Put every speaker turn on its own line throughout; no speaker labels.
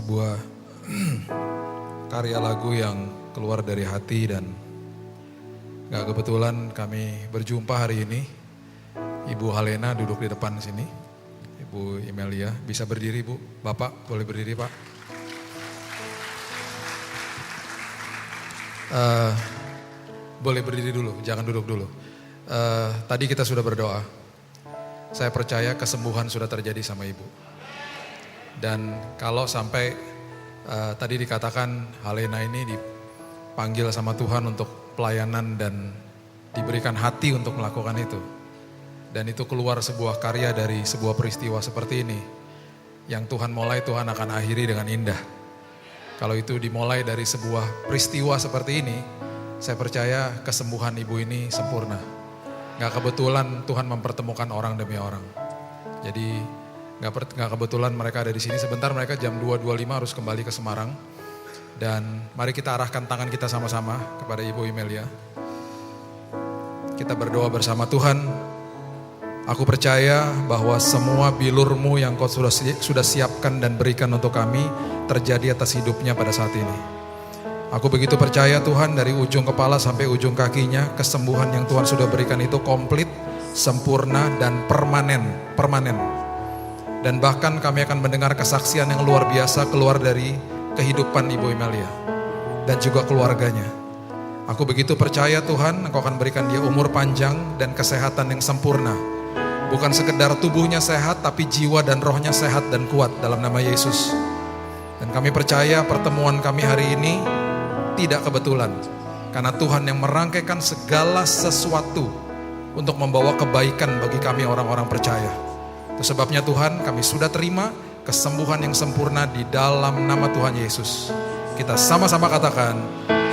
sebuah karya lagu yang keluar dari hati dan gak kebetulan kami berjumpa hari ini. Ibu Halena duduk di depan sini. Ibu Imelia, bisa berdiri Bu? Bapak boleh berdiri Pak? Boleh berdiri dulu, jangan duduk dulu. Tadi kita sudah berdoa. Saya percaya kesembuhan sudah terjadi sama Ibu. Dan kalau sampai tadi dikatakan Halena ini dipanggil sama Tuhan untuk pelayanan dan diberikan hati untuk melakukan itu. Dan itu keluar sebuah karya dari sebuah peristiwa seperti ini. Yang Tuhan mulai, Tuhan akan akhiri dengan indah. Kalau itu dimulai dari sebuah peristiwa seperti ini, saya percaya kesembuhan ibu ini sempurna. Gak kebetulan Tuhan mempertemukan orang demi orang. Jadi gak kebetulan mereka ada di sini. Sebentar mereka jam 2.25 harus kembali ke Semarang. Dan mari kita arahkan tangan kita sama-sama kepada Ibu Imelia. Kita berdoa bersama. Tuhan, aku percaya bahwa semua bilur-Mu yang Kau sudah siapkan dan berikan untuk kami terjadi atas hidupnya pada saat ini. Aku begitu percaya Tuhan, dari ujung kepala sampai ujung kakinya, kesembuhan yang Tuhan sudah berikan itu komplit, sempurna dan permanen. Dan bahkan kami akan mendengar kesaksian yang luar biasa keluar dari kehidupan Ibu Imelia dan juga keluarganya. Aku begitu percaya Tuhan, Engkau akan berikan dia umur panjang dan kesehatan yang sempurna. Bukan sekedar tubuhnya sehat, tapi jiwa dan rohnya sehat dan kuat dalam nama Yesus. Dan kami percaya pertemuan kami hari ini tidak kebetulan. Karena Tuhan yang merangkaikan segala sesuatu untuk membawa kebaikan bagi kami orang-orang percaya. Itu sebabnya Tuhan, kami sudah terima kesembuhan yang sempurna di dalam nama Tuhan Yesus. Kita sama-sama katakan,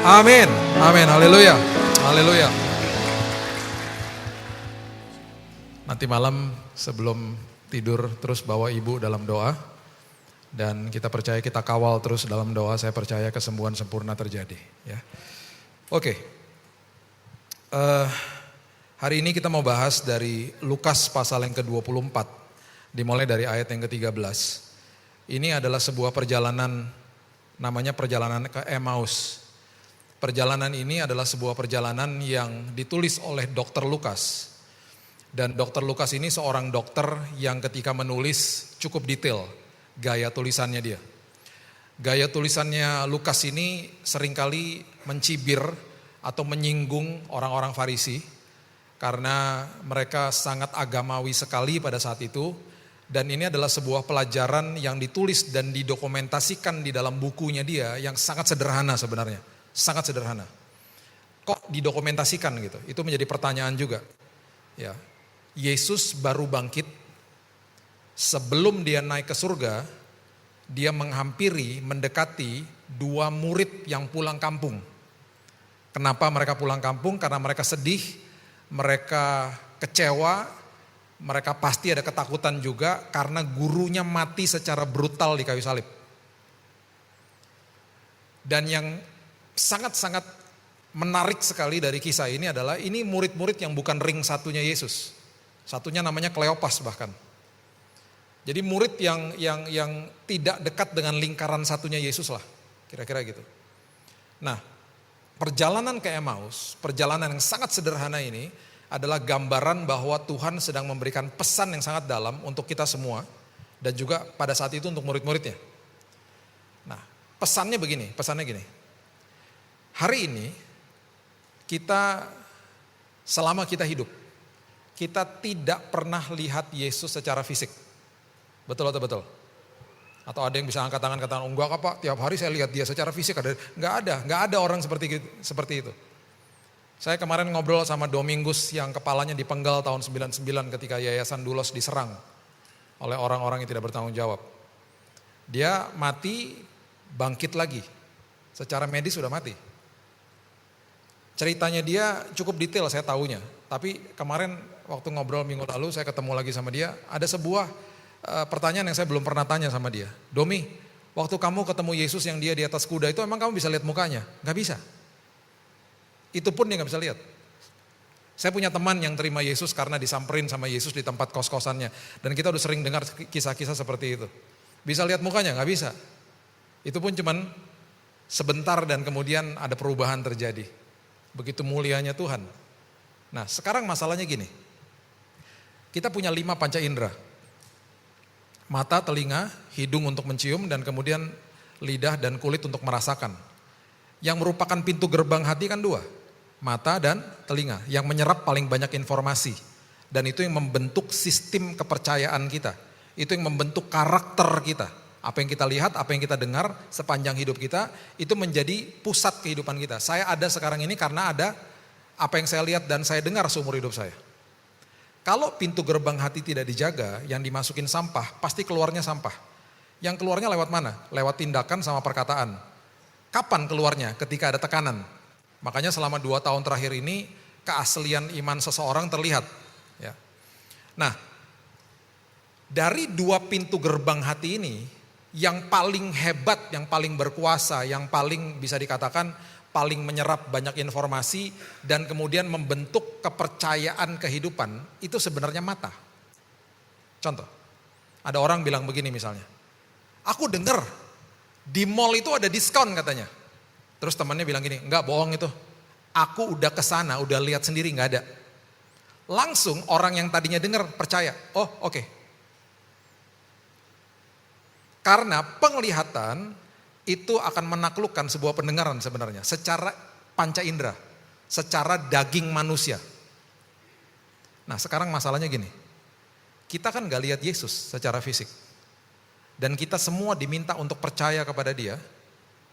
amin, amin, haleluya, haleluya. Nanti malam sebelum tidur terus bawa ibu dalam doa. Dan kita percaya kita kawal terus dalam doa, saya percaya kesembuhan sempurna terjadi. Ya. Oke, hari ini kita mau bahas dari Lukas pasal yang ke-24. Dimulai dari ayat yang ke-13. Ini adalah sebuah perjalanan, namanya perjalanan ke Emmaus. Perjalanan ini adalah sebuah perjalanan yang ditulis oleh Dr. Lukas. Dan Dr. Lukas ini seorang dokter yang ketika menulis cukup detail gaya tulisannya dia. Gaya tulisannya Lukas ini seringkali mencibir atau menyinggung orang-orang Farisi. Karena mereka sangat agamawi sekali pada saat itu. Dan ini adalah sebuah pelajaran yang ditulis dan didokumentasikan di dalam bukunya dia yang sangat sederhana sebenarnya. Sangat sederhana. Kok didokumentasikan gitu? Itu menjadi pertanyaan juga. Ya, Yesus baru bangkit. Sebelum dia naik ke surga, dia menghampiri, mendekati dua murid yang pulang kampung. Kenapa mereka pulang kampung? Karena mereka sedih, mereka kecewa. Mereka pasti ada ketakutan juga karena gurunya mati secara brutal di kayu salib. Dan yang sangat-sangat menarik sekali dari kisah ini adalah ini murid-murid yang bukan ring satunya Yesus. Satunya namanya Kleopas bahkan. Jadi murid yang tidak dekat dengan lingkaran satunya Yesus lah. Kira-kira gitu. Nah, perjalanan ke Emmaus, perjalanan yang sangat sederhana ini adalah gambaran bahwa Tuhan sedang memberikan pesan yang sangat dalam untuk kita semua dan juga pada saat itu untuk murid-muridnya. Nah, pesannya gini. Hari ini kita selama kita hidup, kita tidak pernah lihat Yesus secara fisik. Betul atau betul? Atau ada yang bisa angkat tangan katakan, enggak Pak, tiap hari saya lihat dia secara fisik. Enggak ada orang seperti itu. Saya kemarin ngobrol sama Domingus yang kepalanya dipenggal tahun 99 ketika Yayasan Dulos diserang oleh orang-orang yang tidak bertanggung jawab. Dia mati, bangkit lagi. Secara medis sudah mati. Ceritanya dia cukup detail saya tahunya. Tapi kemarin waktu ngobrol minggu lalu saya ketemu lagi sama dia. Ada sebuah pertanyaan yang saya belum pernah tanya sama dia. Domi, waktu kamu ketemu Yesus yang dia di atas kuda itu emang kamu bisa lihat mukanya? Gak bisa. Itu pun dia gak bisa lihat. Saya punya teman yang terima Yesus karena disamperin sama Yesus di tempat kos-kosannya. Dan kita udah sering dengar kisah-kisah seperti itu. Bisa lihat mukanya? Gak bisa. Itu pun cuman sebentar dan kemudian ada perubahan terjadi. Begitu mulianya Tuhan. Nah sekarang masalahnya gini. Kita punya 5 panca indera. Mata, telinga, hidung untuk mencium, dan kemudian lidah dan kulit untuk merasakan. Yang merupakan pintu gerbang hati kan 2. Mata dan telinga. Yang menyerap paling banyak informasi. Dan itu yang membentuk sistem kepercayaan kita. Itu yang membentuk karakter kita. Apa yang kita lihat, apa yang kita dengar sepanjang hidup kita, itu menjadi pusat kehidupan kita. Saya ada sekarang ini karena ada apa yang saya lihat dan saya dengar seumur hidup saya. Kalau pintu gerbang hati tidak dijaga, yang dimasukin sampah, pasti keluarnya sampah. Yang keluarnya lewat mana? Lewat tindakan sama perkataan. Kapan keluarnya? Ketika ada tekanan. Makanya selama 2 tahun terakhir ini, keaslian iman seseorang terlihat. Ya. Nah, dari 2 pintu gerbang hati ini, yang paling hebat, yang paling berkuasa, yang paling bisa dikatakan paling menyerap banyak informasi dan kemudian membentuk kepercayaan kehidupan, itu sebenarnya mata. Contoh, ada orang bilang begini misalnya, aku dengar di mall itu ada diskon katanya. Terus temannya bilang gini, enggak, bohong itu. Aku udah kesana, udah lihat sendiri, enggak ada. Langsung orang yang tadinya dengar percaya, oh oke. Karena penglihatan itu akan menaklukkan sebuah pendengaran sebenarnya, secara panca indera, secara daging manusia. Nah sekarang masalahnya gini, kita kan gak lihat Yesus secara fisik. Dan kita semua diminta untuk percaya kepada dia,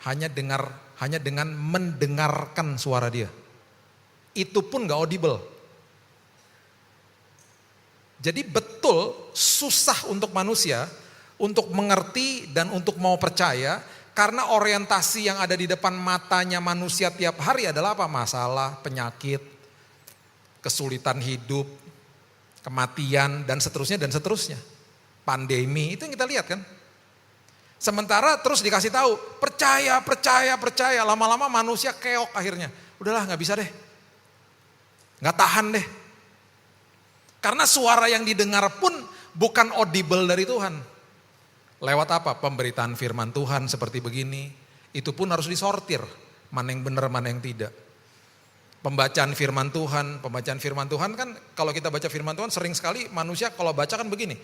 hanya dengan mendengarkan suara dia. Itu pun gak audible. Jadi betul susah untuk manusia, untuk mengerti dan untuk mau percaya, karena orientasi yang ada di depan matanya manusia tiap hari adalah apa? Masalah, penyakit, kesulitan hidup, kematian, dan seterusnya, dan seterusnya. Pandemi, itu yang kita lihat kan. Sementara terus dikasih tahu, percaya, percaya, percaya. Lama-lama manusia keok akhirnya. Udahlah gak bisa deh. Gak tahan deh. Karena suara yang didengar pun bukan audible dari Tuhan. Lewat apa? Pemberitaan firman Tuhan seperti begini. Itu pun harus disortir. Mana yang benar, mana yang tidak. Pembacaan firman Tuhan kan kalau kita baca firman Tuhan sering sekali manusia kalau baca kan begini.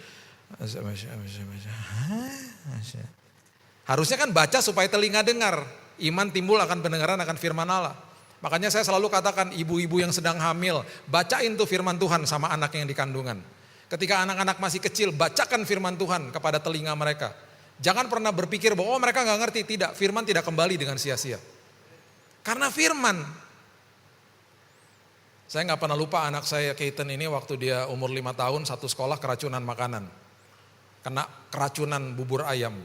Harusnya kan baca supaya telinga dengar. Iman timbul akan pendengaran akan firman Allah. Makanya saya selalu katakan ibu-ibu yang sedang hamil, bacain tuh firman Tuhan sama anak yang di kandungan. Ketika anak-anak masih kecil, bacakan firman Tuhan kepada telinga mereka. Jangan pernah berpikir bahwa mereka gak ngerti. Tidak, firman tidak kembali dengan sia-sia. Karena firman. Saya gak pernah lupa anak saya Keaton ini waktu dia umur 5 tahun, satu sekolah keracunan makanan. Kena keracunan bubur ayam.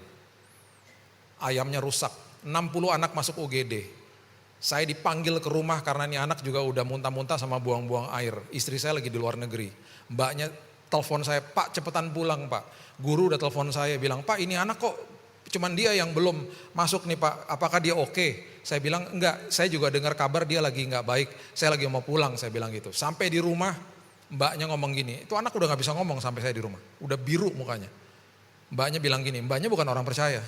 Ayamnya rusak. 60 anak masuk UGD. Saya dipanggil ke rumah karena ini anak juga udah muntah-muntah sama buang-buang air. Istri saya lagi di luar negeri. Mbaknya telepon saya, Pak cepetan pulang Pak. Guru udah telepon saya bilang, Pak ini anak kok cuman dia yang belum masuk nih Pak. Apakah dia oke? Saya bilang enggak, saya juga dengar kabar dia lagi enggak baik. Saya lagi mau pulang, saya bilang gitu. Sampai di rumah mbaknya ngomong gini, itu anak udah gak bisa ngomong sampai saya di rumah. Udah biru mukanya. Mbaknya bilang gini, mbaknya bukan orang percaya.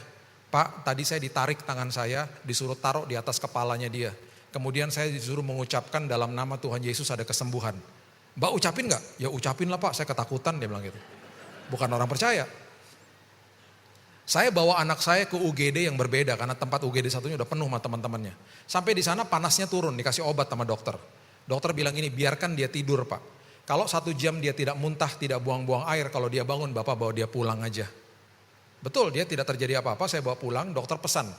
Pak tadi saya ditarik tangan saya, disuruh taruh di atas kepalanya dia. Kemudian saya disuruh mengucapkan dalam nama Tuhan Yesus ada kesembuhan. Mbak ucapin gak? Ya ucapin lah Pak, saya ketakutan dia bilang gitu. Bukan orang percaya. Saya bawa anak saya ke UGD yang berbeda karena tempat UGD satunya udah penuh sama teman-temannya. Sampai di sana panasnya turun, dikasih obat sama dokter. Dokter bilang ini biarkan dia tidur Pak. Kalau 1 jam dia tidak muntah, tidak buang-buang air, kalau dia bangun Bapak bawa dia pulang aja. Betul dia tidak terjadi apa-apa, saya bawa pulang, dokter pesan.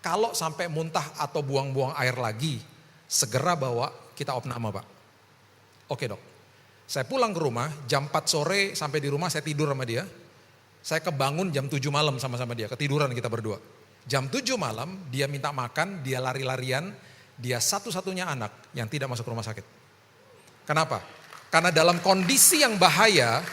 Kalau sampai muntah atau buang-buang air lagi, segera bawa kita opname Pak. Oke dok. Saya pulang ke rumah, jam 4 sore sampai di rumah saya tidur sama dia. Saya kebangun jam 7 malam sama-sama dia, ketiduran kita berdua. Jam 7 malam dia minta makan, dia lari-larian, dia satu-satunya anak yang tidak masuk rumah sakit. Kenapa? Karena dalam kondisi yang bahaya,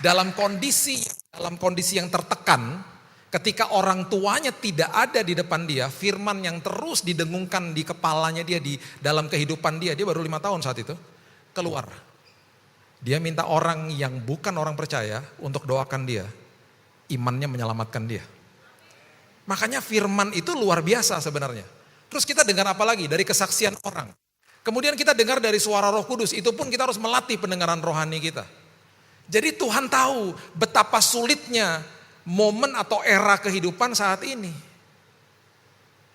dalam kondisi yang tertekan, ketika orang tuanya tidak ada di depan dia, firman yang terus didengungkan di kepalanya dia, di dalam kehidupan dia baru 5 tahun saat itu, keluar. Dia minta orang yang bukan orang percaya untuk doakan dia. Imannya menyelamatkan dia. Makanya firman itu luar biasa sebenarnya. Terus kita dengar apa lagi? Dari kesaksian orang. Kemudian kita dengar dari suara Roh Kudus, itu pun kita harus melatih pendengaran rohani kita. Jadi Tuhan tahu betapa sulitnya momen atau era kehidupan saat ini.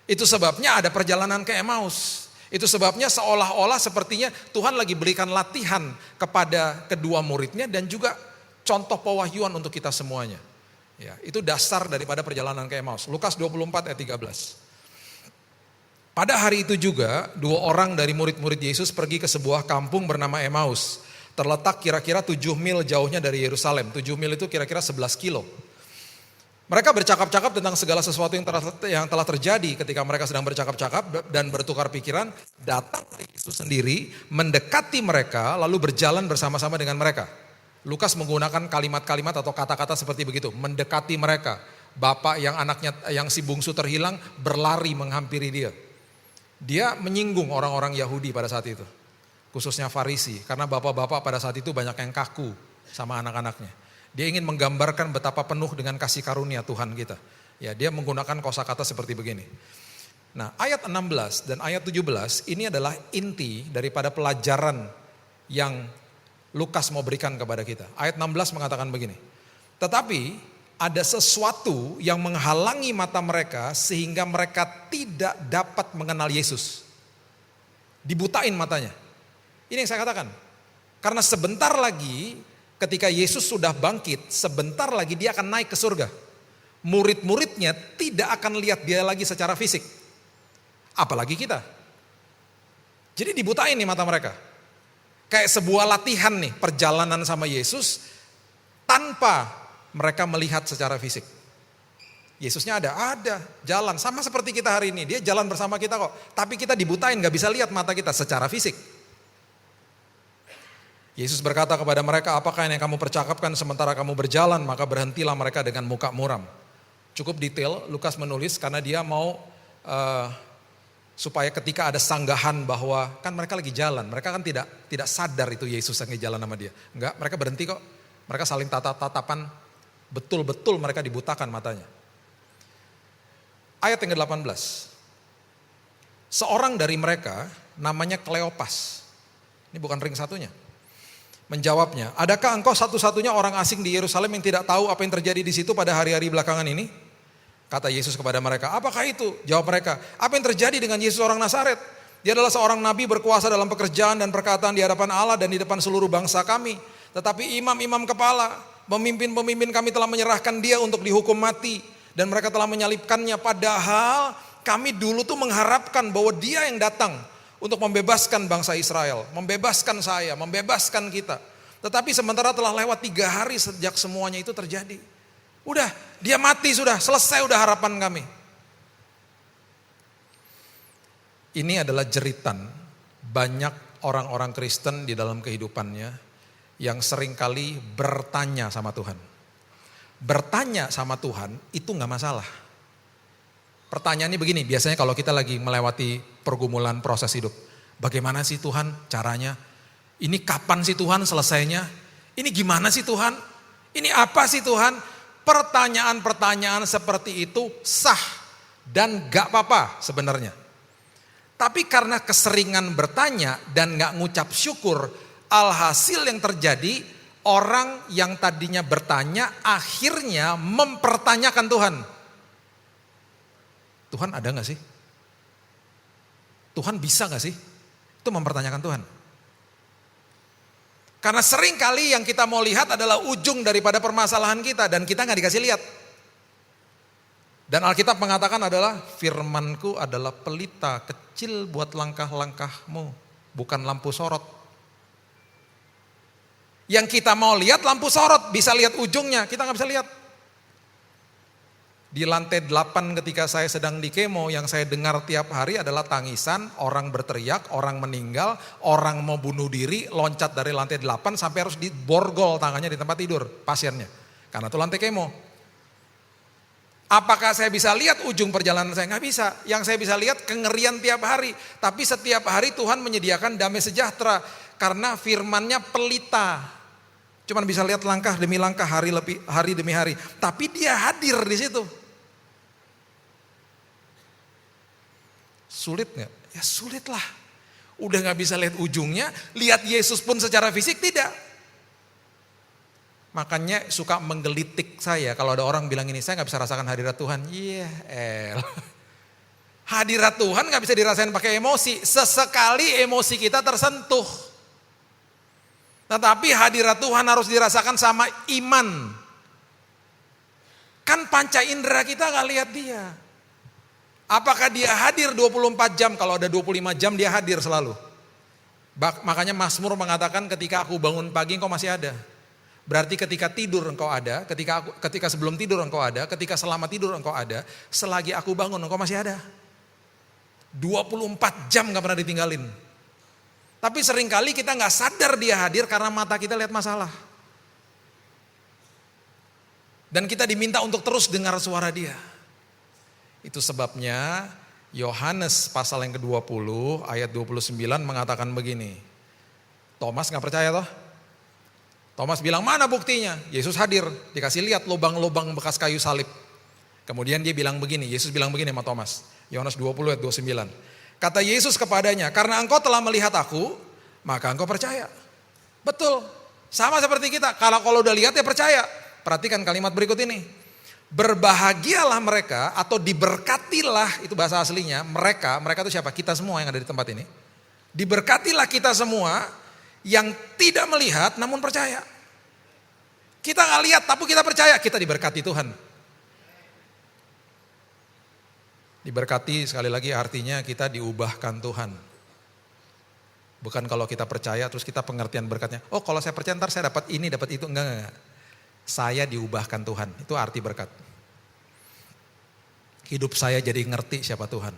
Itu sebabnya ada perjalanan ke Emmaus. Itu sebabnya seolah-olah sepertinya Tuhan lagi berikan latihan kepada kedua muridnya dan juga contoh pewahyuan untuk kita semuanya. Ya, itu dasar daripada perjalanan ke Emmaus. Lukas 24 ayat 13. Pada hari itu juga, 2 orang dari murid-murid Yesus pergi ke sebuah kampung bernama Emmaus. Terletak kira-kira 7 mil jauhnya dari Yerusalem. 7 mil itu kira-kira 11 kilo. Mereka bercakap-cakap tentang segala sesuatu yang telah terjadi. Ketika mereka sedang bercakap-cakap dan bertukar pikiran, datang Yesus sendiri mendekati mereka lalu berjalan bersama-sama dengan mereka. Lukas menggunakan kalimat-kalimat atau kata-kata seperti begitu, mendekati mereka. Bapak yang anaknya yang si bungsu terhilang berlari menghampiri dia. Dia menyinggung orang-orang Yahudi pada saat itu, khususnya Farisi, karena bapak-bapak pada saat itu banyak yang kaku sama anak-anaknya. Dia ingin menggambarkan betapa penuh dengan kasih karunia Tuhan kita. Ya, dia menggunakan kosakata seperti begini. Nah, ayat 16 dan ayat 17 ini adalah inti daripada pelajaran yang Lukas mau berikan kepada kita. Ayat 16 mengatakan begini. Tetapi ada sesuatu yang menghalangi mata mereka sehingga mereka tidak dapat mengenal Yesus. Dibutain matanya. Ini yang saya katakan. Karena sebentar lagi ketika Yesus sudah bangkit, sebentar lagi dia akan naik ke surga. Murid-muridnya tidak akan lihat dia lagi secara fisik. Apalagi kita. Jadi dibutain nih mata mereka. Kayak sebuah latihan nih, perjalanan sama Yesus tanpa mereka melihat secara fisik. Yesusnya ada, jalan. Sama seperti kita hari ini, dia jalan bersama kita kok. Tapi kita dibutain, gak bisa lihat mata kita secara fisik. Yesus berkata kepada mereka, apakah yang kamu percakapkan sementara kamu berjalan, maka berhentilah mereka dengan muka muram. Cukup detail, Lukas menulis karena dia mau supaya ketika ada sanggahan bahwa kan mereka lagi jalan, mereka kan tidak sadar itu Yesus yang jalan sama dia. Enggak, mereka berhenti kok. Mereka saling tatapan, betul-betul mereka dibutakan matanya. Ayat yang ke-18. Seorang dari mereka namanya Kleopas. Ini bukan ring satunya. Menjawabnya, adakah engkau satu-satunya orang asing di Yerusalem yang tidak tahu apa yang terjadi di situ pada hari-hari belakangan ini? Kata Yesus kepada mereka, apakah itu? Jawab mereka, apa yang terjadi dengan Yesus orang Nazaret? Dia adalah seorang nabi berkuasa dalam pekerjaan dan perkataan di hadapan Allah dan di depan seluruh bangsa kami. Tetapi imam-imam kepala, pemimpin-pemimpin kami telah menyerahkan dia untuk dihukum mati. Dan mereka telah menyalibkannya, padahal kami dulu tuh mengharapkan bahwa dia yang datang untuk membebaskan bangsa Israel, membebaskan saya, membebaskan kita. Tetapi sementara telah lewat 3 hari sejak semuanya itu terjadi. Udah, dia mati sudah, selesai udah harapan kami. Ini adalah jeritan banyak orang-orang Kristen di dalam kehidupannya yang seringkali bertanya sama Tuhan. Bertanya sama Tuhan itu gak masalah. Pertanyaannya begini, biasanya kalau kita lagi melewati pergumulan proses hidup. Bagaimana sih Tuhan caranya? Ini kapan sih Tuhan selesainya? Ini gimana sih Tuhan? Ini apa sih Tuhan? Pertanyaan-pertanyaan seperti itu sah dan gak apa-apa sebenarnya. Tapi karena keseringan bertanya dan gak ngucap syukur, alhasil yang terjadi orang yang tadinya bertanya akhirnya mempertanyakan Tuhan. Tuhan ada gak sih? Tuhan bisa gak sih? Itu mempertanyakan Tuhan. Karena sering kali yang kita mau lihat adalah ujung daripada permasalahan kita dan kita gak dikasih lihat. Dan Alkitab mengatakan adalah firmanku adalah pelita kecil buat langkah-langkahmu, bukan lampu sorot. Yang kita mau lihat lampu sorot, bisa lihat ujungnya, kita gak bisa lihat. Di lantai 8 ketika saya sedang di kemo, yang saya dengar tiap hari adalah tangisan, orang berteriak, orang meninggal, orang mau bunuh diri, loncat dari lantai 8 sampai harus diborgol tangannya di tempat tidur pasiennya. Karena itu lantai kemo. Apakah saya bisa lihat ujung perjalanan saya? Nggak bisa. Yang saya bisa lihat kengerian tiap hari. Tapi setiap hari Tuhan menyediakan damai sejahtera. Karena firman-Nya pelita. Cuman bisa lihat langkah demi langkah, hari demi hari. Tapi dia hadir di situ. Sulit nggak? Ya sulit lah. Udah nggak bisa lihat ujungnya, lihat Yesus pun secara fisik tidak. Makanya suka menggelitik saya kalau ada orang bilang ini, saya nggak bisa rasakan hadirat Tuhan. Iya, hadirat Tuhan nggak bisa dirasain pakai emosi. Sesekali emosi kita tersentuh. Tetapi hadirat Tuhan harus dirasakan sama iman. Kan panca indera kita nggak lihat dia. Apakah dia hadir 24 jam? Kalau ada 25 jam dia hadir selalu. Makanya Mazmur mengatakan ketika aku bangun pagi engkau masih ada. Berarti ketika tidur engkau ada, ketika sebelum tidur engkau ada, ketika selama tidur engkau ada, selagi aku bangun engkau masih ada. 24 jam gak pernah ditinggalin. Tapi seringkali kita gak sadar dia hadir karena mata kita lihat masalah. Dan kita diminta untuk terus dengar suara dia. Itu sebabnya Yohanes pasal yang ke-20 ayat 29 mengatakan begini. Thomas gak percaya toh? Thomas bilang, mana buktinya? Yesus hadir, dikasih lihat lubang-lubang bekas kayu salib. Kemudian dia bilang begini, Yesus bilang begini sama Thomas. Yohanes 20 ayat 29. Kata Yesus kepadanya, karena engkau telah melihat aku, maka engkau percaya. Betul, sama seperti kita. Kalau udah lihat ya percaya. Perhatikan kalimat berikut ini. Berbahagialah mereka atau diberkatilah, itu bahasa aslinya, mereka itu siapa? Kita semua yang ada di tempat ini. Diberkatilah kita semua yang tidak melihat namun percaya. Kita gak lihat tapi kita percaya, kita diberkati Tuhan. Diberkati sekali lagi artinya kita diubahkan Tuhan. Bukan kalau kita percaya terus kita pengertian berkatnya. Oh kalau saya percaya ntar saya dapat ini dapat itu, enggak. Saya diubahkan Tuhan, itu arti berkat. Hidup saya jadi ngerti siapa Tuhan.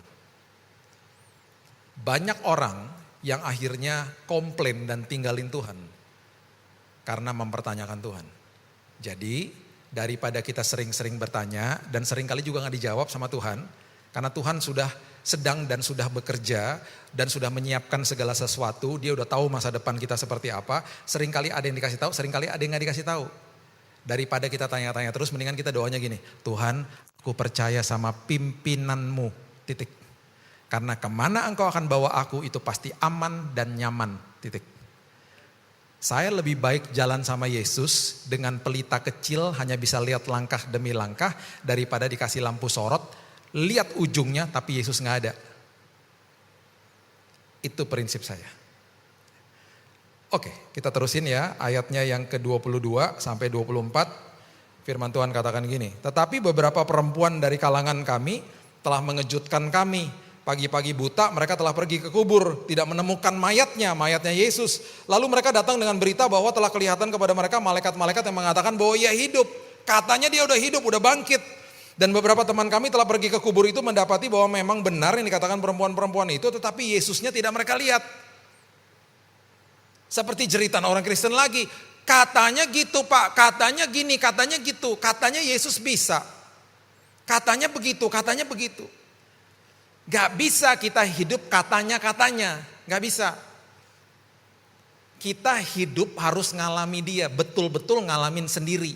Banyak orang yang akhirnya komplain dan tinggalin Tuhan karena mempertanyakan Tuhan. Jadi daripada kita sering-sering bertanya dan seringkali juga gak dijawab sama Tuhan, karena Tuhan sudah sedang dan sudah bekerja dan sudah menyiapkan segala sesuatu, dia udah tahu masa depan kita seperti apa, seringkali ada yang dikasih tahu, seringkali ada yang gak dikasih tahu. Daripada kita tanya-tanya terus, mendingan kita doanya gini, Tuhan aku percaya sama pimpinanmu, titik. Karena kemana engkau akan bawa aku itu pasti aman dan nyaman, titik. Saya lebih baik jalan sama Yesus dengan pelita kecil hanya bisa lihat langkah demi langkah daripada dikasih lampu sorot, lihat ujungnya tapi Yesus gak ada. Itu prinsip saya. Oke, kita terusin ya ayatnya yang ke-22 sampai 24. Firman Tuhan katakan gini, tetapi beberapa perempuan dari kalangan kami telah mengejutkan kami. Pagi-pagi buta mereka telah pergi ke kubur, tidak menemukan mayatnya Yesus. Lalu mereka datang dengan berita bahwa telah kelihatan kepada mereka malaikat-malaikat yang mengatakan bahwa ia hidup. Katanya dia udah hidup, udah bangkit. Dan beberapa teman kami telah pergi ke kubur itu mendapati bahwa memang benar yang dikatakan perempuan-perempuan itu, tetapi Yesusnya tidak mereka lihat. Seperti jeritan orang Kristen lagi, katanya gitu Pak, katanya gini, katanya gitu, katanya Yesus bisa. Katanya begitu, katanya begitu. Gak bisa kita hidup katanya-katanya, gak bisa. Kita hidup harus ngalami dia, betul-betul ngalamin sendiri.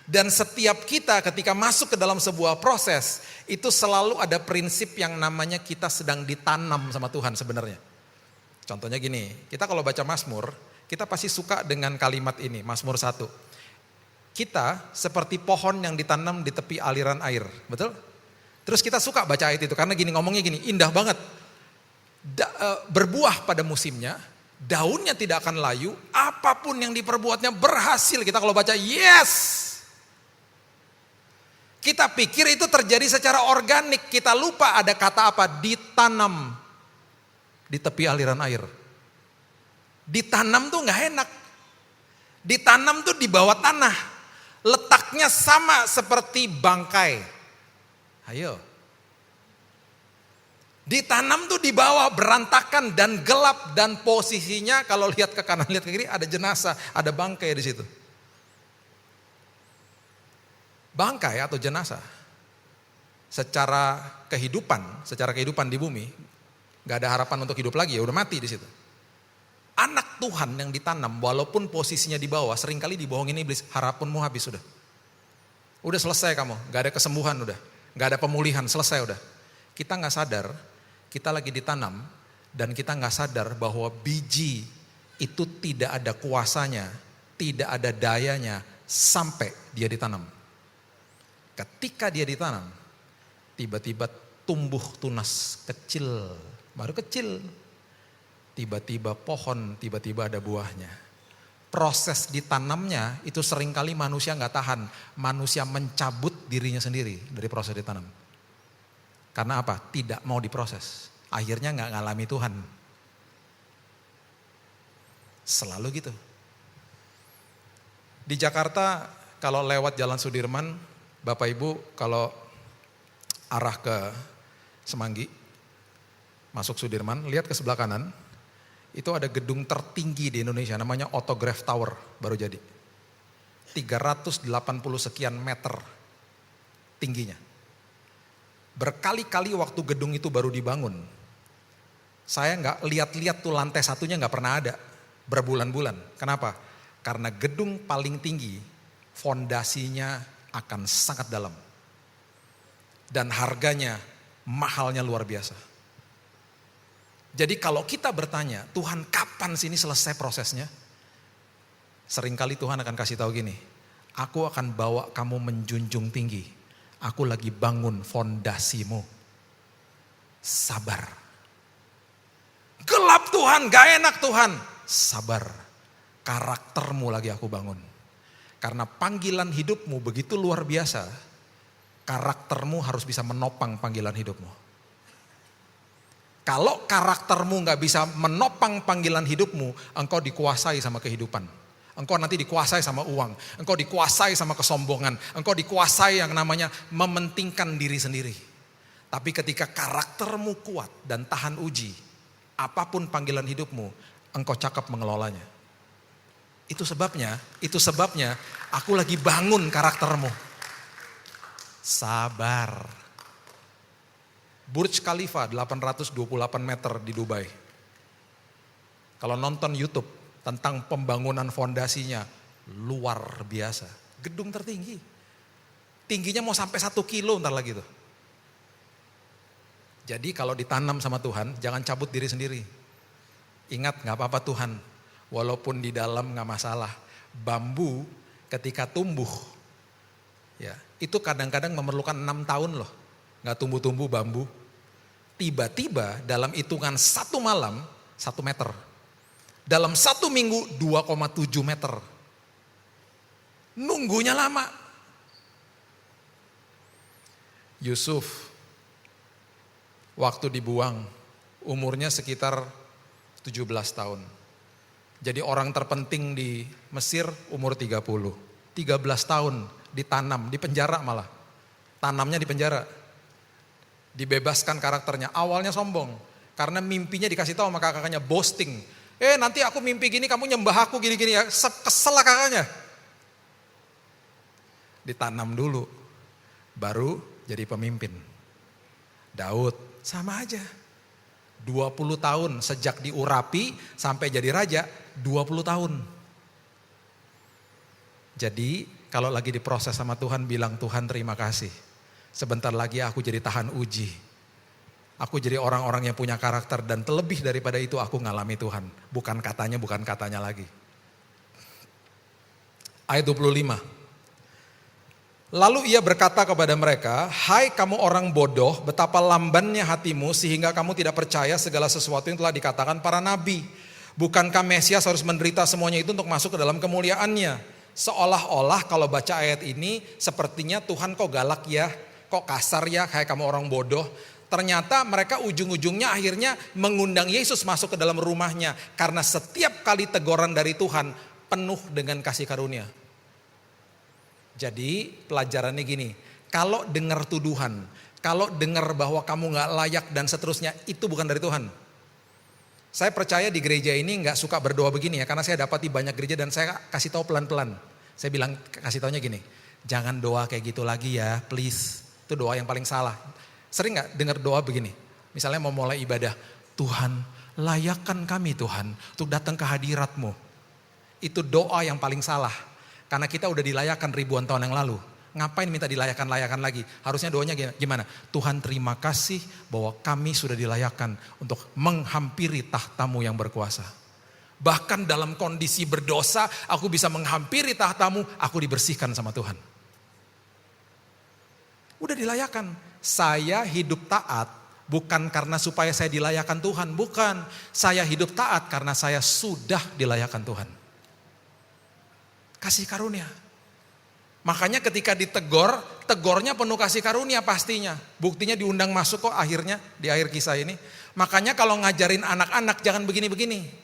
Dan setiap kita ketika masuk ke dalam sebuah proses, itu selalu ada prinsip yang namanya kita sedang ditanam sama Tuhan sebenarnya. Contohnya gini, kita kalau baca Mazmur, kita pasti suka dengan kalimat ini, Mazmur 1. Kita seperti pohon yang ditanam di tepi aliran air, betul? Terus kita suka baca ayat itu karena gini, ngomongnya gini, indah banget. Berbuah pada musimnya, daunnya tidak akan layu, apapun yang diperbuatnya berhasil. Kita kalau baca yes. Kita pikir itu terjadi secara organik, kita lupa ada kata apa, ditanam di tepi aliran air. Ditanam tuh gak enak. Ditanam tuh di bawah tanah. Letaknya sama seperti bangkai. Ayo. Ditanam tuh di bawah berantakan dan gelap dan posisinya kalau lihat ke kanan lihat ke kiri ada jenazah, ada bangkai di situ. Bangkai atau jenazah secara kehidupan di bumi nggak ada harapan untuk hidup lagi, ya udah mati di situ. Anak Tuhan yang ditanam walaupun posisinya di bawah seringkali dibohongin iblis, harapanmu habis sudah. Udah selesai kamu, nggak ada kesembuhan udah. Gak ada pemulihan, selesai udah. Kita gak sadar, kita lagi ditanam dan kita nggak sadar bahwa biji itu tidak ada kuasanya, tidak ada dayanya sampai dia ditanam. Ketika dia ditanam, tiba-tiba tumbuh tunas kecil, baru kecil. Tiba-tiba pohon, tiba-tiba ada buahnya. Proses ditanamnya itu seringkali manusia nggak tahan. Manusia mencabut dirinya sendiri dari proses ditanam. Karena apa? Tidak mau diproses. Akhirnya nggak ngalami Tuhan. Selalu gitu. Di Jakarta kalau lewat Jalan Sudirman, Bapak Ibu kalau arah ke Semanggi, masuk Sudirman, lihat ke sebelah kanan. Itu ada gedung tertinggi di Indonesia namanya Autograph Tower baru jadi. 380 sekian meter tingginya. Berkali-kali waktu gedung itu baru dibangun. Saya nggak lihat-lihat tuh lantai satunya nggak pernah ada. Berbulan-bulan. Kenapa? Karena gedung paling tinggi fondasinya akan sangat dalam. Dan harganya mahalnya luar biasa. Jadi kalau kita bertanya, Tuhan kapan sih ini selesai prosesnya? Seringkali Tuhan akan kasih tahu gini, aku akan bawa kamu menjunjung tinggi. Aku lagi bangun fondasimu. Sabar. Gelap Tuhan, gak enak Tuhan. Sabar. Karaktermu lagi aku bangun. Karena panggilan hidupmu begitu luar biasa, karaktermu harus bisa menopang panggilan hidupmu. Kalau karaktermu gak bisa menopang panggilan hidupmu, engkau dikuasai sama kehidupan. Engkau nanti dikuasai sama uang, engkau dikuasai sama kesombongan, engkau dikuasai yang namanya mementingkan diri sendiri. Tapi ketika karaktermu kuat dan tahan uji, apapun panggilan hidupmu, engkau cakap mengelolanya. Itu sebabnya aku lagi bangun karaktermu. Sabar. Burj Khalifa 828 meter di Dubai. Kalau nonton YouTube tentang pembangunan fondasinya luar biasa. Gedung tertinggi. Tingginya mau sampai 1 kilo ntar lagi tuh. Jadi kalau ditanam sama Tuhan jangan cabut diri sendiri. Ingat gak apa-apa Tuhan. Walaupun di dalam gak masalah. Bambu ketika tumbuh. Ya, itu kadang-kadang memerlukan 6 tahun loh. Gak tumbuh-tumbuh bambu. Tiba-tiba dalam hitungan 1 malam 1 meter. Dalam 1 minggu 2,7 meter. Nunggunya lama. Yusuf waktu dibuang umurnya sekitar 17 tahun. Jadi orang terpenting di Mesir umur 30. 13 tahun ditanam, di penjara malah. Tanamnya di penjara. Dibebaskan karakternya. Awalnya sombong. Karena mimpinya dikasih tahu sama kakaknya, boasting. Nanti aku mimpi gini, kamu nyembah aku gini-gini ya. Kesel lah kakaknya. Ditanam dulu. Baru jadi pemimpin. Daud sama aja. 20 tahun sejak diurapi sampai jadi raja, 20 tahun. Jadi kalau lagi diproses sama Tuhan bilang, Tuhan terima kasih. Sebentar lagi aku jadi tahan uji. Aku jadi orang-orang yang punya karakter dan terlebih daripada itu aku ngalami Tuhan. Bukan katanya lagi. Ayat 25. Lalu ia berkata kepada mereka, hai kamu orang bodoh, betapa lambannya hatimu sehingga kamu tidak percaya segala sesuatu yang telah dikatakan para nabi. Bukankah Mesias harus menderita semuanya itu untuk masuk ke dalam kemuliaannya? Seolah-olah kalau baca ayat ini sepertinya Tuhan kok galak ya. Kok kasar ya, kayak kamu orang bodoh. Ternyata mereka ujung-ujungnya akhirnya mengundang Yesus masuk ke dalam rumahnya. Karena setiap kali teguran dari Tuhan penuh dengan kasih karunia. Jadi pelajarannya gini, kalau dengar tuduhan, kalau dengar bahwa kamu gak layak dan seterusnya, itu bukan dari Tuhan. Saya percaya di gereja ini gak suka berdoa begini ya, karena saya dapati banyak gereja dan saya kasih tahu pelan-pelan. Saya bilang, kasih taunya gini, jangan doa kayak gitu lagi ya, please. Itu doa yang paling salah. Sering gak dengar doa begini? Misalnya mau mulai ibadah, Tuhan layakkan kami Tuhan untuk datang ke hadirat-Mu. Itu doa yang paling salah. Karena kita udah dilayakkan ribuan tahun yang lalu. Ngapain minta dilayakan lagi? Harusnya doanya gimana? Tuhan terima kasih bahwa kami sudah dilayakan untuk menghampiri tahtamu yang berkuasa. Bahkan dalam kondisi berdosa, aku bisa menghampiri tahtamu, aku dibersihkan sama Tuhan. Udah dilayakan. Saya hidup taat bukan karena supaya saya dilayakan Tuhan. Bukan. Saya hidup taat karena saya sudah dilayakan Tuhan. Kasih karunia. Makanya ketika ditegur, tegurnya penuh kasih karunia pastinya. Buktinya diundang masuk kok akhirnya di akhir kisah ini. Makanya kalau ngajarin anak-anak jangan begini-begini.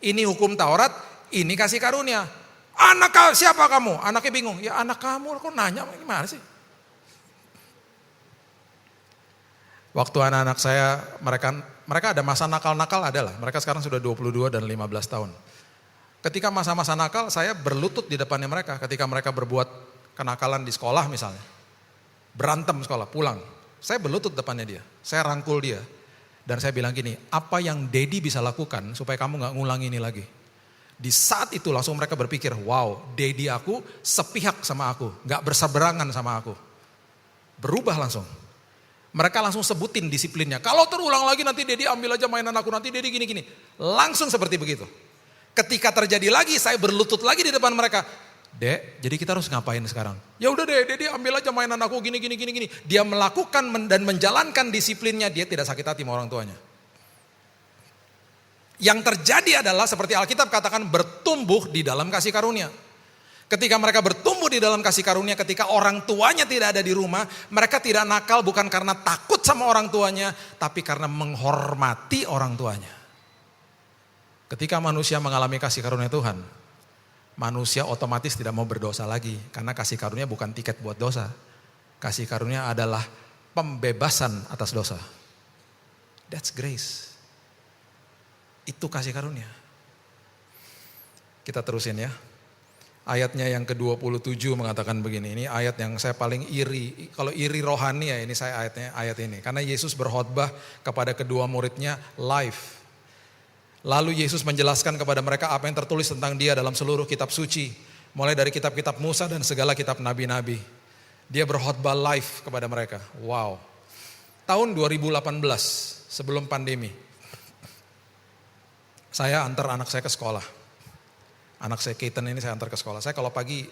Ini hukum Taurat, ini kasih karunia. Anak siapa kamu? Anaknya bingung. Ya anak kamu, kok nanya gimana sih? Waktu anak-anak saya, mereka ada masa nakal-nakal adalah. Mereka sekarang sudah 22 dan 15 tahun. Ketika masa-masa nakal, saya berlutut di depannya mereka. Ketika mereka berbuat kenakalan di sekolah misalnya. Berantem sekolah, pulang. Saya berlutut depannya dia. Saya rangkul dia. Dan saya bilang gini, apa yang Daddy bisa lakukan supaya kamu gak ngulangi ini lagi. Di saat itu langsung mereka berpikir, wow, Daddy aku sepihak sama aku. Gak berseberangan sama aku. Berubah langsung. Mereka langsung sebutin disiplinnya. Kalau terulang lagi nanti Daddy ambil aja mainan aku, nanti Daddy gini-gini. Langsung seperti begitu. Ketika terjadi lagi, saya berlutut lagi di depan mereka. Dek, jadi kita harus ngapain sekarang? Ya udah deh, Daddy ambil aja mainan aku gini. Dia melakukan dan menjalankan disiplinnya, dia tidak sakit hati sama orang tuanya. Yang terjadi adalah seperti Alkitab katakan bertumbuh di dalam kasih karunia. Ketika mereka bertumbuh di dalam kasih karunia, ketika orang tuanya tidak ada di rumah, mereka tidak nakal bukan karena takut sama orang tuanya, tapi karena menghormati orang tuanya. Ketika manusia mengalami kasih karunia Tuhan, manusia otomatis tidak mau berdosa lagi. Karena kasih karunia bukan tiket buat dosa. Kasih karunia adalah pembebasan atas dosa. That's grace. Itu kasih karunia. Kita terusin ya. Ayatnya yang ke-27 mengatakan begini. Ini ayat yang saya paling iri. Kalau iri rohani ya ini saya ayat ini. Karena Yesus berkhotbah kepada kedua muridnya live. Lalu Yesus menjelaskan kepada mereka apa yang tertulis tentang dia dalam seluruh kitab suci. Mulai dari kitab-kitab Musa dan segala kitab nabi-nabi. Dia berkhotbah live kepada mereka. Wow. Tahun 2018 sebelum pandemi. Saya antar anak saya ke sekolah. Anak saya Keaton ini saya antar ke sekolah. Saya kalau pagi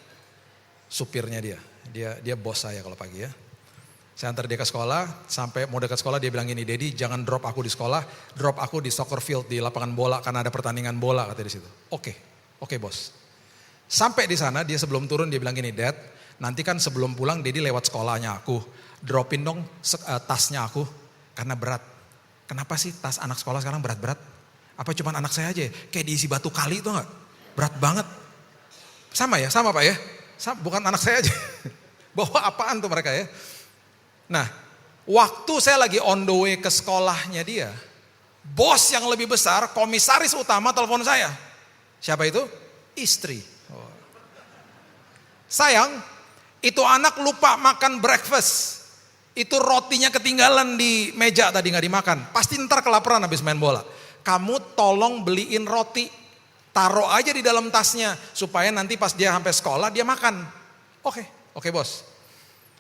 supirnya dia. Dia bos saya kalau pagi ya. Saya antar dia ke sekolah, sampai mau dekat sekolah dia bilang gini, Daddy jangan drop aku di sekolah, drop aku di soccer field, di lapangan bola karena ada pertandingan bola katanya di situ. Oke bos. Sampai di sana dia sebelum turun dia bilang gini, Dad, nanti kan sebelum pulang Daddy lewat sekolahnya aku, dropin dong tasnya aku karena berat. Kenapa sih tas anak sekolah sekarang berat-berat? Apa cuman anak saya aja ya? Kayak diisi batu kali itu enggak? Berat banget. Sama Pak ya? Bukan anak saya aja. Bawa apaan tuh mereka ya? Nah, waktu saya lagi on the way ke sekolahnya dia, bos yang lebih besar, komisaris utama telepon saya. Siapa itu? Istri. Sayang, itu anak lupa makan breakfast. Itu rotinya ketinggalan di meja tadi gak dimakan. Pasti ntar kelaparan habis main bola. Kamu tolong beliin roti, taruh aja di dalam tasnya. Supaya nanti pas dia sampai sekolah dia makan. Oke bos.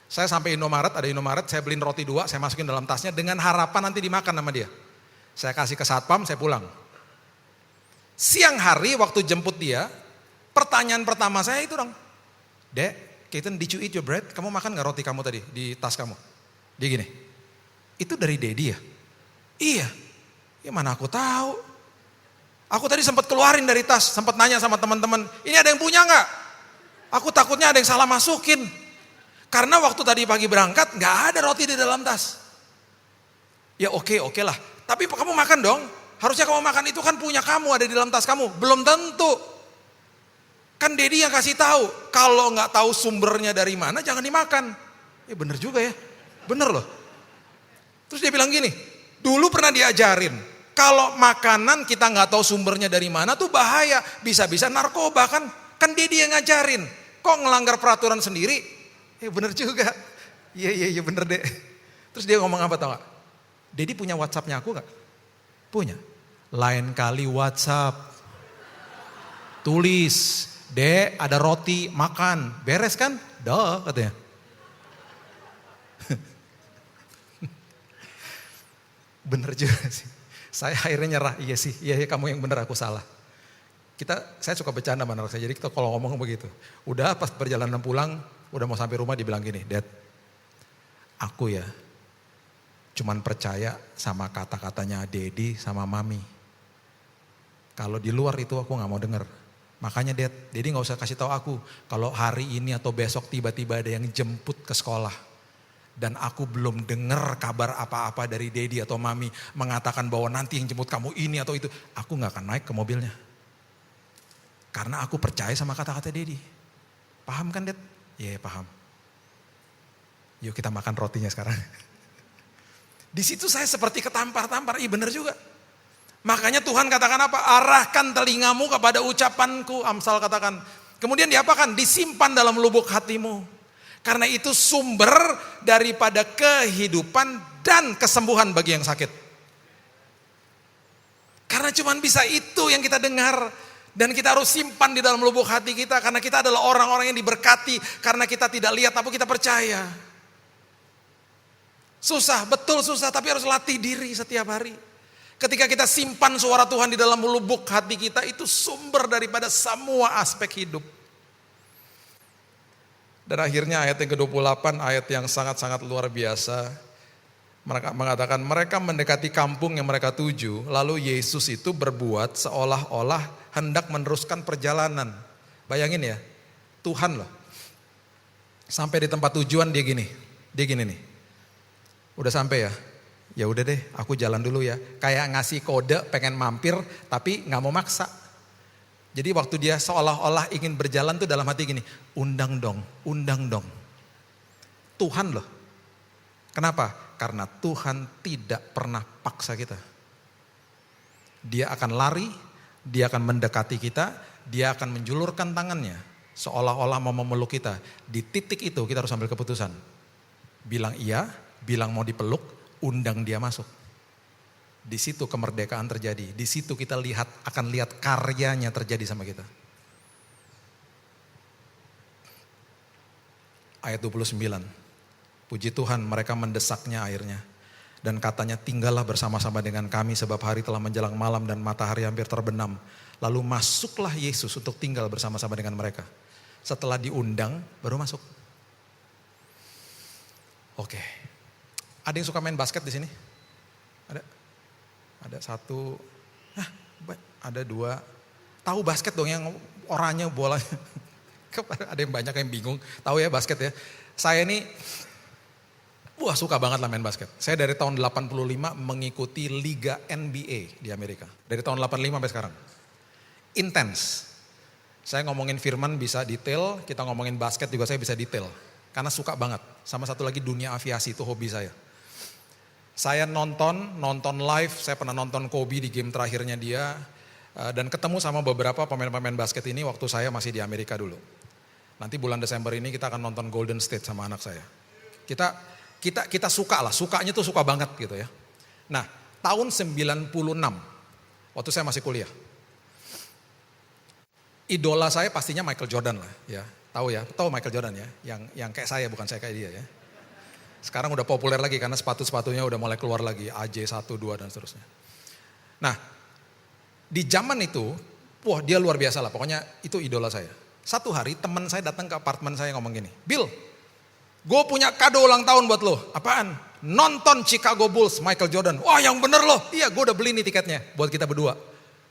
Saya sampai Indomaret, ada Indomaret, saya beliin roti 2, saya masukin dalam tasnya dengan harapan nanti dimakan sama dia. Saya kasih ke satpam, saya pulang. Siang hari waktu jemput dia, pertanyaan pertama saya itu dong. Dek, Keaton, did you eat your bread? Kamu makan gak roti kamu tadi di tas kamu? Dia gini, itu dari Daddy ya? Iya, ya mana aku tahu. Aku tadi sempat keluarin dari tas, sempat nanya sama teman-teman, ini ada yang punya gak? Aku takutnya ada yang salah masukin. Karena waktu tadi pagi berangkat gak ada roti di dalam tas. Ya oke lah. Tapi kamu makan dong. Harusnya kamu makan, itu kan punya kamu, ada di dalam tas kamu. Belum tentu. Kan Daddy yang kasih tahu. Kalau gak tahu sumbernya dari mana jangan dimakan. Ya bener juga ya. Bener loh. Terus dia bilang gini. Dulu pernah diajarin. Kalau makanan kita gak tahu sumbernya dari mana tuh bahaya. Bisa-bisa narkoba kan. Kan Daddy yang ngajarin. Kok ngelanggar peraturan sendiri? Ya bener juga. Iya bener deh. Terus dia ngomong apa tau gak? Daddy punya WhatsAppnya aku gak? Punya. Lain kali WhatsApp. Tulis. Dek ada roti makan. Beres kan? Dah katanya. Bener juga sih. Saya akhirnya nyerah, iya sih, iya kamu yang bener, aku salah. Saya suka bercanda sama anak saya, jadi kita kalau ngomong begitu. Udah pas perjalanan pulang, udah mau sampai rumah dibilang gini, Dad, aku ya cuman percaya sama kata-katanya Dedi sama Mami. Kalau di luar itu aku gak mau denger. Makanya Dedi gak usah kasih tahu aku kalau hari ini atau besok tiba-tiba ada yang jemput ke sekolah. Dan aku belum dengar kabar apa-apa dari Dedi atau Mami mengatakan bahwa nanti yang jemput kamu ini atau itu. Aku gak akan naik ke mobilnya. Karena aku percaya sama kata-kata Dedi. Paham kan Dad? Iya paham. Yuk kita makan rotinya sekarang. Di situ saya seperti ketampar-tampar, iya benar juga. Makanya Tuhan katakan apa? Arahkan telingamu kepada ucapanku, Amsal katakan. Kemudian diapakan? Disimpan dalam lubuk hatimu. Karena itu sumber daripada kehidupan dan kesembuhan bagi yang sakit. Karena cuma bisa itu yang kita dengar. Dan kita harus simpan di dalam lubuk hati kita. Karena kita adalah orang-orang yang diberkati. Karena kita tidak lihat tapi kita percaya. Susah, betul susah, tapi harus latih diri setiap hari. Ketika kita simpan suara Tuhan di dalam lubuk hati kita, itu sumber daripada semua aspek hidup. Dan akhirnya ayat yang ke-28, ayat yang sangat-sangat luar biasa. Mereka mengatakan mereka mendekati kampung yang mereka tuju, lalu Yesus itu berbuat seolah-olah hendak meneruskan perjalanan. Bayangin ya, Tuhan loh. Sampai di tempat tujuan dia gini nih. Udah sampai ya? Ya udah deh, aku jalan dulu ya. Kayak ngasih kode pengen mampir tapi gak mau maksa. Jadi waktu dia seolah-olah ingin berjalan tuh dalam hati gini, undang dong. Tuhan loh. Kenapa? Karena Tuhan tidak pernah paksa kita. Dia akan lari, dia akan mendekati kita, dia akan menjulurkan tangannya. Seolah-olah mau memeluk kita. Di titik itu kita harus ambil keputusan. Bilang iya, bilang mau dipeluk, undang dia masuk. Di situ kemerdekaan terjadi. Di situ kita akan lihat karyanya terjadi sama kita. Ayat 29. Puji Tuhan mereka mendesaknya airnya. Dan katanya tinggallah bersama-sama dengan kami sebab hari telah menjelang malam dan matahari hampir terbenam. Lalu masuklah Yesus untuk tinggal bersama-sama dengan mereka. Setelah diundang baru masuk. Oke. Ada yang suka main basket di sini? Ada satu, ada dua. Tahu basket dong yang oranye bolanya. Ada yang banyak yang bingung. Tahu ya basket ya. Saya ini, suka banget lah main basket. Saya dari tahun 85 mengikuti Liga NBA di Amerika. Dari tahun 85 sampai sekarang. Intens. Saya ngomongin firman bisa detail, kita ngomongin basket juga saya bisa detail. Karena suka banget. Sama satu lagi dunia aviasi itu hobi saya. Saya nonton live, saya pernah nonton Kobe di game terakhirnya dia. Dan ketemu sama beberapa pemain-pemain basket ini waktu saya masih di Amerika dulu. Nanti bulan Desember ini kita akan nonton Golden State sama anak saya. Kita suka lah, sukanya tuh suka banget gitu ya. Nah tahun 96, waktu saya masih kuliah. Idola saya pastinya Michael Jordan lah ya. Tahu Michael Jordan ya, yang kayak saya bukan saya kayak dia ya. Sekarang udah populer lagi karena sepatu-sepatunya udah mulai keluar lagi, AJ1, 2 dan seterusnya. Nah, di zaman itu, dia luar biasa lah, pokoknya itu idola saya. Satu hari teman saya datang ke apartemen saya ngomong gini, Bill, gue punya kado ulang tahun buat lo. Apaan? Nonton Chicago Bulls, Michael Jordan. Wah yang bener loh, iya gue udah beli nih tiketnya buat kita berdua.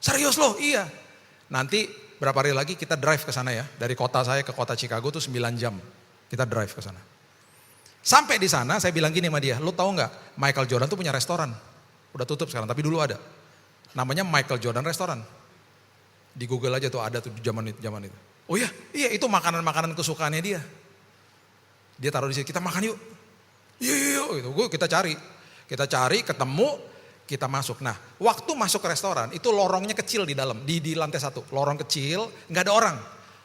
Serius loh, iya. Nanti berapa hari lagi kita drive ke sana ya, dari kota saya ke kota Chicago tuh 9 jam, kita drive ke sana. Sampai di sana saya bilang gini sama dia, lo tahu nggak Michael Jordan tuh punya restoran, udah tutup sekarang tapi dulu ada, namanya Michael Jordan Restoran. Di Google aja tuh ada tuh di zaman itu. Oh iya itu makanan kesukaannya dia. Dia taruh di situ, kita makan yuk. Yuk gitu. Kita cari, ketemu, kita masuk. Nah waktu masuk ke restoran itu lorongnya kecil di dalam, di lantai 1, lorong kecil, nggak ada orang.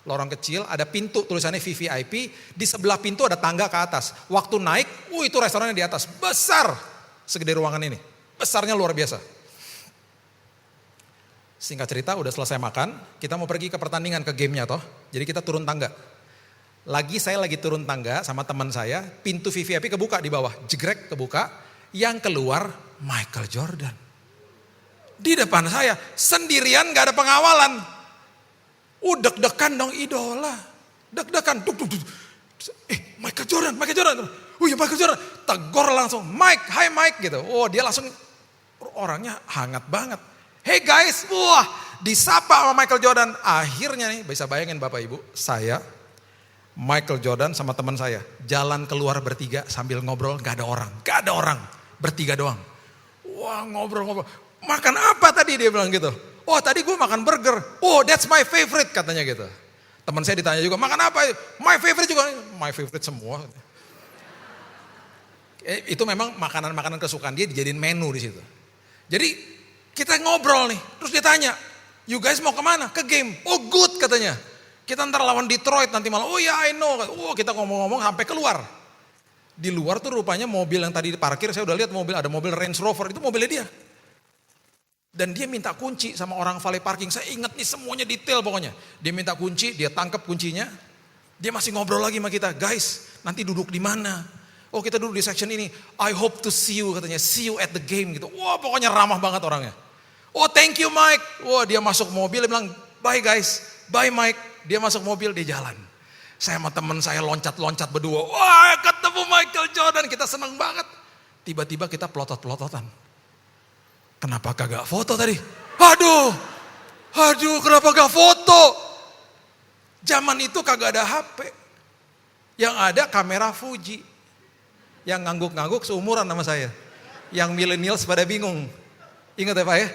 Lorong kecil, ada pintu tulisannya VVIP, di sebelah pintu ada tangga ke atas. Waktu naik, itu restorannya di atas, besar, segede ruangan ini. Besarnya luar biasa. Singkat cerita, udah selesai makan, kita mau pergi ke pertandingan, ke gamenya toh. Jadi kita turun tangga. Saya lagi turun tangga sama teman saya, pintu VVIP kebuka di bawah, jegrek kebuka, yang keluar Michael Jordan. Di depan saya, sendirian gak ada pengawalan. Deg-degan dong idola. Deg-degan, Michael Jordan. Oh iya Michael Jordan. Tegur langsung, Mike, hi Mike gitu. Dia langsung, orangnya hangat banget. Hey guys, disapa sama Michael Jordan. Akhirnya nih, bisa bayangin Bapak Ibu, saya, Michael Jordan sama teman saya, jalan keluar bertiga sambil ngobrol, gak ada orang, bertiga doang. Ngobrol. Makan apa tadi dia bilang gitu. Tadi gue makan burger. That's my favorite katanya gitu. Teman saya ditanya juga, makan apa? My favorite juga. My favorite semua. Itu memang makanan-makanan kesukaan dia dijadiin menu di situ. Jadi kita ngobrol nih, terus dia tanya, you guys mau kemana? Ke game. Good katanya. Kita ntar lawan Detroit nanti malam. I know. Kita ngomong-ngomong sampai keluar. Di luar tuh rupanya mobil yang tadi diparkir, saya udah lihat ada mobil Range Rover, itu mobilnya dia. Dan dia minta kunci sama orang valet parking. Saya ingat nih semuanya detail pokoknya. Dia minta kunci, dia tangkap kuncinya. Dia masih ngobrol lagi sama kita. Guys, nanti duduk di mana? Kita duduk di section ini. I hope to see you katanya. See you at the game gitu. Pokoknya ramah banget orangnya. Thank you Mike. Dia masuk mobil, dia bilang bye guys. Bye Mike. Dia masuk mobil, dia jalan. Saya sama teman saya loncat-loncat berdua. Ketemu Michael Jordan. Kita senang banget. Tiba-tiba kita pelotot-pelototan. Kenapa kagak foto tadi? Aduh, kenapa gak foto? Zaman itu kagak ada HP. Yang ada kamera Fuji. Yang ngangguk-ngangguk seumuran sama saya. Yang millennials pada bingung. Ingat ya Pak ya?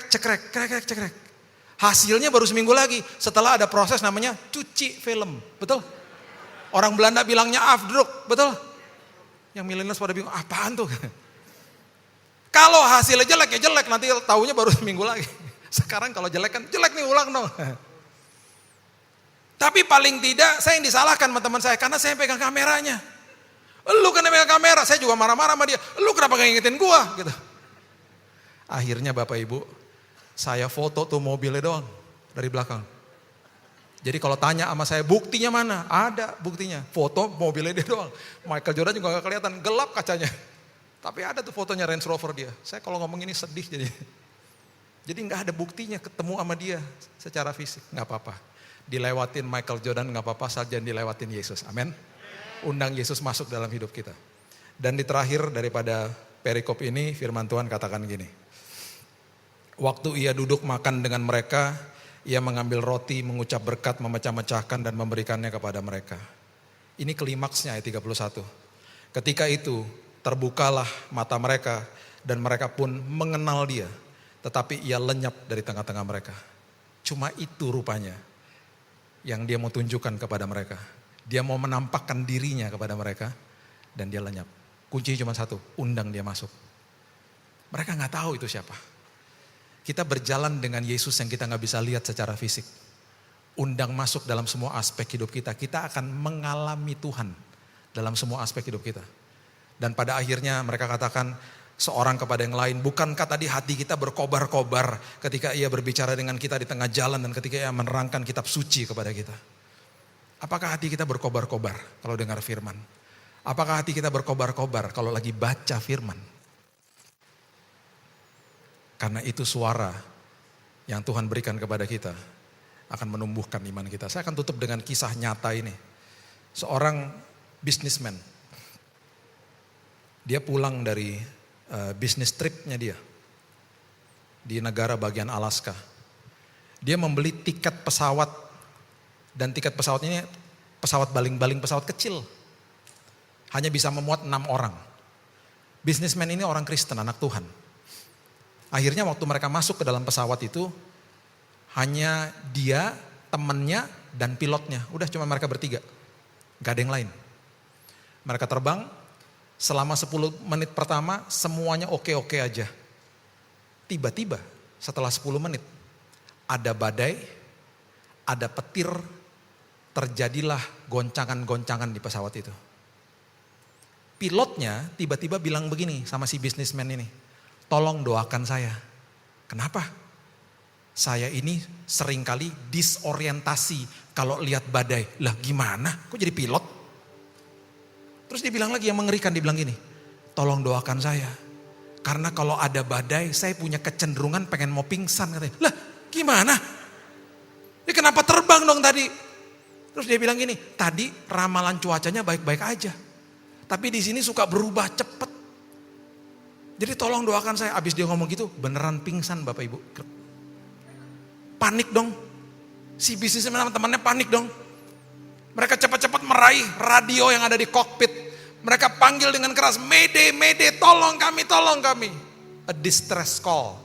Cekrek. Hasilnya baru seminggu lagi. Setelah ada proses namanya cuci film. Betul? Orang Belanda bilangnya afdruk. Betul? Yang millennials pada bingung, apaan tuh? Kalau hasilnya jelek ya jelek, nanti tahunya baru seminggu lagi. Sekarang kalau jelek kan jelek nih, ulang dong. Tapi paling tidak saya yang disalahkan sama teman saya karena saya pegang kameranya. Lu kan pegang kamera, saya juga marah-marah sama dia. Lu kenapa gak ngingetin gua gitu. Akhirnya Bapak Ibu, saya foto tuh mobilnya doang dari belakang. Jadi kalau tanya sama saya buktinya mana? Ada buktinya. Foto mobilnya dia doang. Michael Jordan juga gak kelihatan, gelap kacanya. Tapi ada tuh fotonya Range Rover dia. Saya kalau ngomong ini sedih jadi. Jadi gak ada buktinya ketemu sama dia secara fisik. Gak apa-apa. Dilewatin Michael Jordan gak apa-apa, saja dilewatin Yesus. Amin. Undang Yesus masuk dalam hidup kita. Dan di terakhir daripada perikop ini firman Tuhan katakan gini. Waktu ia duduk makan dengan mereka, ia mengambil roti, mengucap berkat, memecah-mecahkan dan memberikannya kepada mereka. Ini klimaksnya ayat 31. Ketika itu terbukalah mata mereka dan mereka pun mengenal dia. Tetapi ia lenyap dari tengah-tengah mereka. Cuma itu rupanya yang dia mau tunjukkan kepada mereka. Dia mau menampakkan dirinya kepada mereka dan dia lenyap. Kuncinya cuma satu, undang dia masuk. Mereka gak tahu itu siapa. Kita berjalan dengan Yesus yang kita gak bisa lihat secara fisik. Undang masuk dalam semua aspek hidup kita. Kita akan mengalami Tuhan dalam semua aspek hidup kita. Dan pada akhirnya mereka katakan seorang kepada yang lain, bukankah tadi hati kita berkobar-kobar ketika ia berbicara dengan kita di tengah jalan dan ketika ia menerangkan kitab suci kepada kita. Apakah hati kita berkobar-kobar kalau dengar firman? Apakah hati kita berkobar-kobar kalau lagi baca firman? Karena itu suara yang Tuhan berikan kepada kita akan menumbuhkan iman kita. Saya akan tutup dengan kisah nyata ini. Seorang businessman. Dia pulang dari bisnis tripnya dia di negara bagian Alaska. Dia membeli tiket pesawat dan tiket pesawatnya ini pesawat baling-baling pesawat kecil. Hanya bisa memuat 6 orang. Businessman ini orang Kristen, anak Tuhan. Akhirnya waktu mereka masuk ke dalam pesawat itu hanya dia, temannya dan pilotnya. Udah cuma mereka bertiga. Gak ada yang lain. Mereka terbang. Selama 10 menit pertama semuanya oke-oke aja. Tiba-tiba setelah 10 menit ada badai, ada petir, terjadilah goncangan-goncangan di pesawat itu. Pilotnya tiba-tiba bilang begini sama si businessman ini, tolong doakan saya. Kenapa? Saya ini seringkali disorientasi kalau lihat badai. Lah gimana? Kok jadi pilot? Terus dia bilang lagi yang mengerikan, dia bilang gini, tolong doakan saya. Karena kalau ada badai, saya punya kecenderungan pengen mau pingsan katanya. Lah gimana? Ini kenapa terbang dong tadi? Terus dia bilang gini, tadi ramalan cuacanya baik-baik aja. Tapi di sini suka berubah cepet. Jadi tolong doakan saya. Abis dia ngomong gitu, beneran pingsan Bapak Ibu. Panik dong. Si bisnismen temannya panik dong. Mereka cepat-cepat meraih radio yang ada di kokpit. Mereka panggil dengan keras, Mayday, Mayday, tolong kami, tolong kami. A distress call.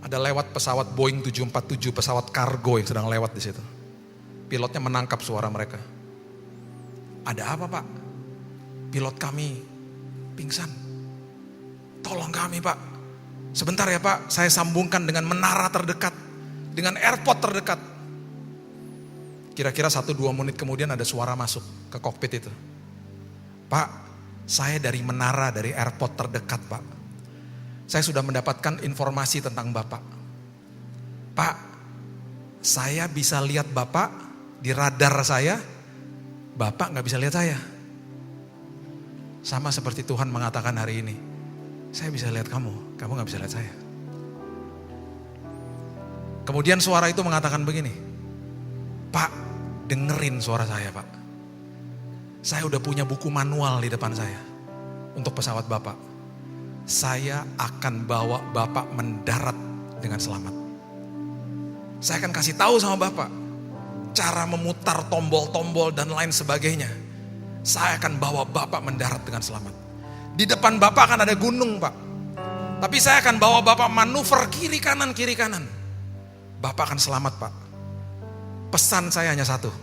Ada lewat pesawat Boeing 747, pesawat kargo yang sedang lewat di situ. Pilotnya menangkap suara mereka. Ada apa Pak? Pilot kami pingsan. Tolong kami Pak. Sebentar ya Pak, saya sambungkan dengan menara terdekat. Dengan airport terdekat. Kira-kira 1-2 menit kemudian ada suara masuk ke kokpit itu. Pak, saya dari menara, dari airport terdekat Pak. Saya sudah mendapatkan informasi tentang Bapak. Pak, saya bisa lihat Bapak di radar saya. Bapak gak bisa lihat saya. Sama seperti Tuhan mengatakan hari ini. Saya bisa lihat kamu, kamu gak bisa lihat saya. Kemudian suara itu mengatakan begini. Pak, dengerin suara saya Pak. Saya udah punya buku manual di depan saya. Untuk pesawat Bapak. Saya akan bawa Bapak mendarat dengan selamat. Saya akan kasih tahu sama Bapak. Cara memutar tombol-tombol dan lain sebagainya. Saya akan bawa Bapak mendarat dengan selamat. Di depan Bapak akan ada gunung Pak. Tapi saya akan bawa Bapak manuver kiri kanan. Bapak akan selamat Pak. Pesan saya hanya satu.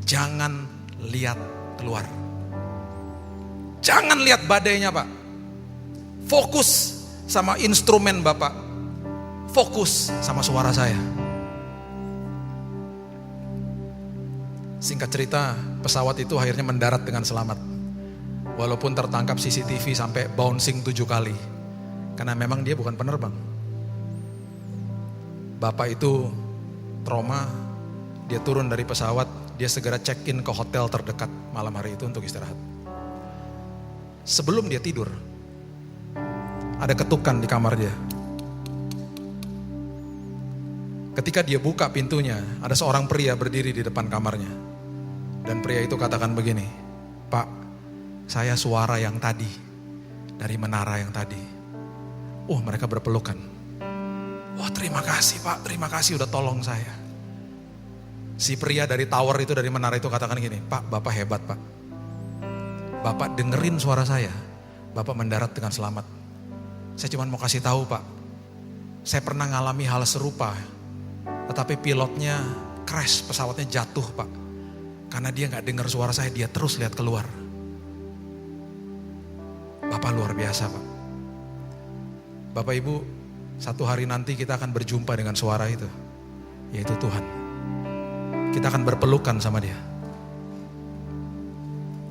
Jangan lihat keluar. Jangan lihat badainya Pak. Fokus sama instrumen Bapak. Fokus sama suara saya. Singkat cerita, pesawat itu akhirnya mendarat dengan selamat. Walaupun tertangkap CCTV sampai bouncing 7 kali. Karena memang dia bukan penerbang. Bapak itu trauma, dia turun dari pesawat, dia segera check-in ke hotel terdekat malam hari itu untuk istirahat. Sebelum dia tidur, ada ketukan di kamar dia. Ketika dia buka pintunya, ada seorang pria berdiri di depan kamarnya. Dan pria itu katakan begini, Pak, saya suara yang tadi, dari menara yang tadi. Mereka berpelukan. Wah terima kasih Pak, terima kasih udah tolong saya. Si pria dari tower itu, dari menara itu katakan gini, Pak, Bapak hebat Pak. Bapak dengerin suara saya, Bapak mendarat dengan selamat. Saya cuma mau kasih tahu Pak, saya pernah ngalami hal serupa. Tetapi pilotnya crash, pesawatnya jatuh Pak. Karena dia gak dengar suara saya, dia terus lihat keluar. Bapak luar biasa Pak. Bapak Ibu, satu hari nanti kita akan berjumpa dengan suara itu. Yaitu Tuhan. Kita akan berpelukan sama dia.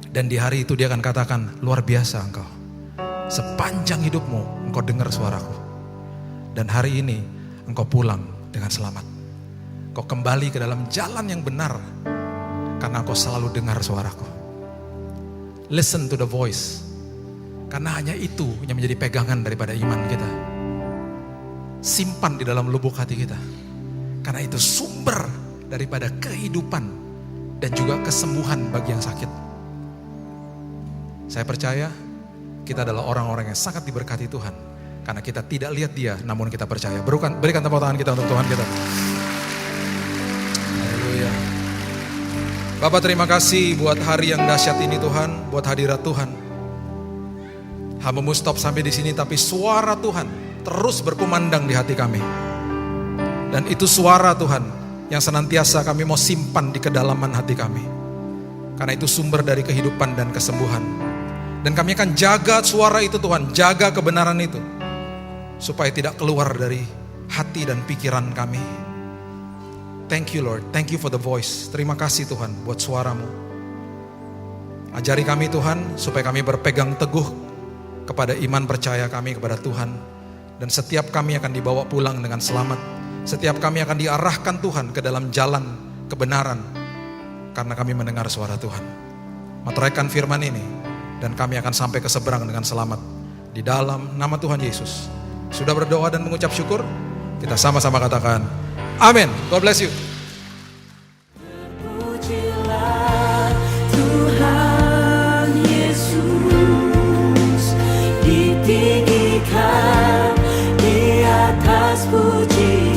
Dan di hari itu dia akan katakan, luar biasa engkau. Sepanjang hidupmu engkau dengar suaraku. Dan hari ini engkau pulang dengan selamat. Engkau kembali ke dalam jalan yang benar. Karena engkau selalu dengar suaraku. Listen to the voice. Karena hanya itu yang menjadi pegangan daripada iman kita. Simpan di dalam lubuk hati kita. Karena itu sumber daripada kehidupan dan juga kesembuhan bagi yang sakit. Saya percaya kita adalah orang-orang yang sangat diberkati Tuhan. Karena kita tidak lihat dia, namun kita percaya. Berikan tepuk tangan kita untuk Tuhan kita. Haleluya. Bapak terima kasih buat hari yang dahsyat ini Tuhan, buat hadirat Tuhan. Hambamu stop sampai di sini, tapi suara Tuhan terus berkumandang di hati kami. Dan itu suara Tuhan yang senantiasa kami mau simpan di kedalaman hati kami. Karena itu sumber dari kehidupan dan kesembuhan. Dan kami akan jaga suara itu Tuhan, jaga kebenaran itu. Supaya tidak keluar dari hati dan pikiran kami. Thank you Lord, thank you for the voice. Terima kasih Tuhan buat suaramu. Ajari kami Tuhan, supaya kami berpegang teguh kepada iman percaya kami kepada Tuhan. Dan setiap kami akan dibawa pulang dengan selamat. Setiap kami akan diarahkan Tuhan ke dalam jalan kebenaran, karena kami mendengar suara Tuhan. Materaikan firman ini, dan kami akan sampai ke seberang dengan selamat. Di dalam nama Tuhan Yesus. Sudah berdoa dan mengucap syukur? Kita sama-sama katakan, amin. God bless you.
Pujilah Tuhan Yesus, ditinggikan di atas pujian.